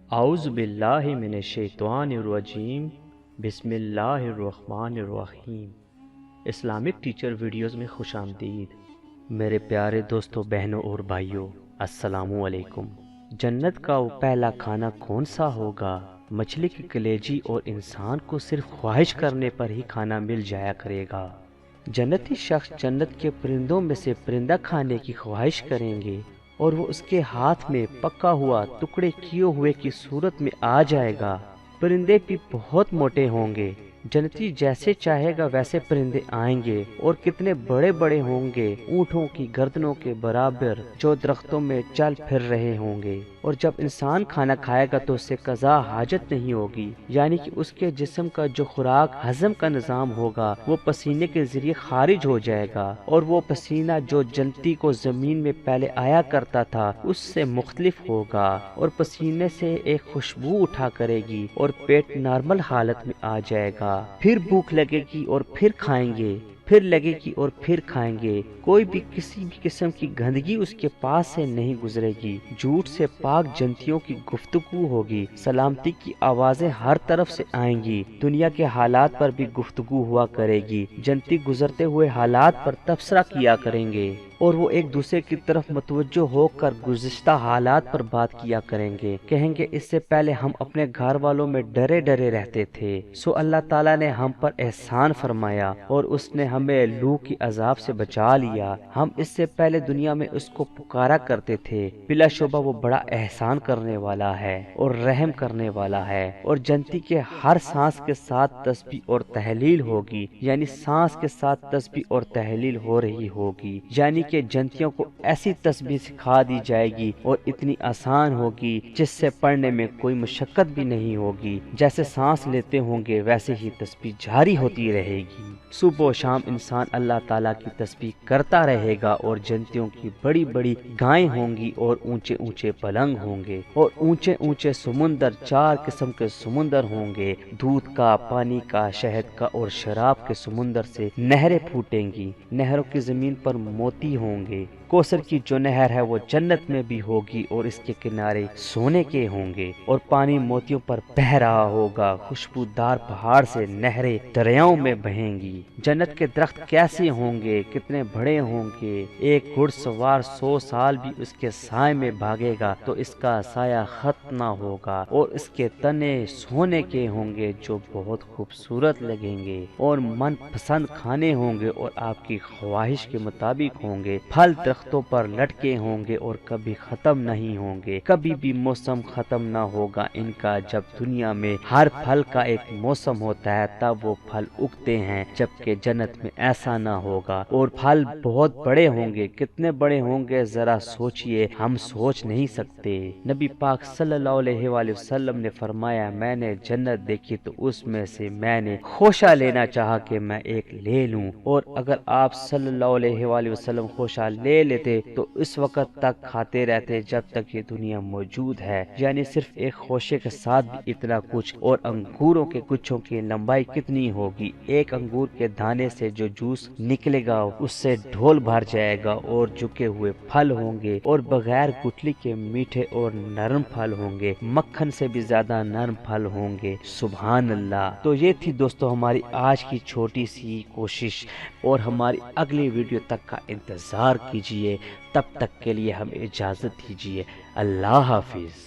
اعوذ باللہ من الشیطان الرجیم، بسم اللہ الرحمن الرحیم۔ اسلامک ٹیچر ویڈیوز میں خوش آمدید۔ میرے پیارے دوستوں، بہنوں اور بھائیوں، السلام علیکم۔ جنت کا وہ پہلا کھانا کون سا ہوگا؟ مچھلی کی کلیجی اور انسان کو صرف خواہش کرنے پر ہی کھانا مل جایا کرے گا۔ جنتی شخص جنت کے پرندوں میں سے پرندہ کھانے کی خواہش کریں گے اور وہ اس کے ہاتھ میں پکا ہوا ٹکڑے کیے ہوئے کی صورت میں آ جائے گا۔ پرندے بھی بہت موٹے ہوں گے۔ جنتی جیسے چاہے گا ویسے پرندے آئیں گے اور کتنے بڑے بڑے ہوں گے، اونٹوں کی گردنوں کے برابر، جو درختوں میں چل پھر رہے ہوں گے۔ اور جب انسان کھانا کھائے گا تو اسے قضا حاجت نہیں ہوگی، یعنی کہ اس کے جسم کا جو خوراک ہضم کا نظام ہوگا وہ پسینے کے ذریعے خارج ہو جائے گا، اور وہ پسینہ جو جنتی کو زمین میں پہلے آیا کرتا تھا اس سے مختلف ہوگا، اور پسینے سے ایک خوشبو اٹھا کرے گی اور پیٹ نارمل حالت میں آ جائے گا۔ پھر بھوک لگے گی اور پھر کھائیں گے، پھر لگے گی اور پھر کھائیں گے۔ کوئی بھی کسی بھی قسم کی گندگی اس کے پاس سے نہیں گزرے گی۔ جھوٹ سے پاک جنتیوں کی گفتگو ہوگی، سلامتی کی آوازیں ہر طرف سے آئیں گی، دنیا کے حالات پر بھی گفتگو ہوا کرے گی۔ جنتی گزرتے ہوئے حالات پر تبصرہ کیا کریں گے اور وہ ایک دوسرے کی طرف متوجہ ہو کر گزشتہ حالات پر بات کیا کریں گے۔ کہیں گے اس سے پہلے ہم اپنے گھر والوں میں ڈرے ڈرے رہتے تھے، سو اللہ تعالیٰ نے ہم پر احسان فرمایا اور اس نے ہمیں لو کی عذاب سے بچا لیا۔ ہم اس سے پہلے دنیا میں اس کو پکارا کرتے تھے، بلا شبہ وہ بڑا احسان کرنے والا ہے اور رحم کرنے والا ہے۔ اور جنتی کے ہر سانس کے ساتھ تسبیح اور تحلیل ہوگی، یعنی سانس کے ساتھ تسبیح اور تحلیل ہو رہی ہوگی، یعنی کہ جنتیوں کو ایسی تسبیح سکھا دی جائے گی اور اتنی آسان ہوگی جس سے پڑھنے میں کوئی مشقت بھی نہیں ہوگی۔ جیسے سانس لیتے ہوں گے ویسے ہی تسبیح جاری ہوتی رہے گی۔ صبح و شام انسان اللہ تعالیٰ کی تسبیح کرتا رہے گا، اور جنتیوں کی بڑی بڑی گائیں ہوں گی اور اونچے اونچے پلنگ ہوں گے، اور اونچے اونچے سمندر، 4 قسم کے سمندر ہوں گے، دودھ کا، پانی کا، شہد کا اور شراب کے سمندر سے نہریں پھوٹیں گی۔ نہروں کی زمین پر موتی ہوں گے۔ کوثر کی جو نہر ہے وہ جنت میں بھی ہوگی اور اس کے کنارے سونے کے ہوں گے، اور پانی موتیوں پر بہہ رہا ہوگا۔ خوشبودار پہاڑ سے نہریں دریاؤں میں بہیں گی۔ جنت کے درخت کیسے ہوں گے، کتنے بڑے ہوں گے۔ ایک گھڑ سوار 100 سال بھی اس کے سائے میں بھاگے گا تو اس کا سایہ ختم نہ ہوگا، اور اس کے تنے سونے کے ہوں گے جو بہت خوبصورت لگیں گے، اور من پسند کھانے ہوں گے اور آپ کی خواہش کے مطابق ہوں گے۔ پھل درختوں پر لٹکے ہوں گے اور کبھی ختم نہیں ہوں گے، کبھی بھی موسم ختم نہ ہوگا ان کا۔ جب دنیا میں ہر پھل کا ایک موسم ہوتا ہے تب وہ پھل اگتے ہیں، جبکہ جنت میں ایسا نہ ہوگا۔ اور پھل بہت بڑے ہوں گے، کتنے بڑے ہوں گے ذرا سوچئے، ہم سوچ نہیں سکتے۔ نبی پاک صلی اللہ علیہ وآلہ وسلم نے فرمایا، میں نے جنت دیکھی تو اس میں سے میں نے خوشہ لینا چاہا کہ میں ایک لے لوں، اور اگر آپ صلی اللہ علیہ وآلہ وسلم خوشہ لے لیتے تو اس وقت تک کھاتے رہتے جب تک یہ دنیا موجود ہے، یعنی صرف ایک خوشے کے ساتھ بھی اتنا کچھ۔ اور انگوروں کے گچھوں کی لمبائی کتنی ہوگی، ایک انگور کے دانے سے جو جوس نکلے گا اس سے ڈھول بھر جائے گا، اور جھکے ہوئے پھل ہوں گے اور بغیر گٹلی کے میٹھے اور نرم پھل ہوں گے، مکھن سے بھی زیادہ نرم پھل ہوں گے۔ سبحان اللہ۔ تو یہ تھی دوستو ہماری آج کی چھوٹی سی کوشش، اور ہماری اگلی ویڈیو تک کا انتظار کیجئے۔ تب تک کے لیے ہمیں اجازت دیجیے۔ اللہ حافظ۔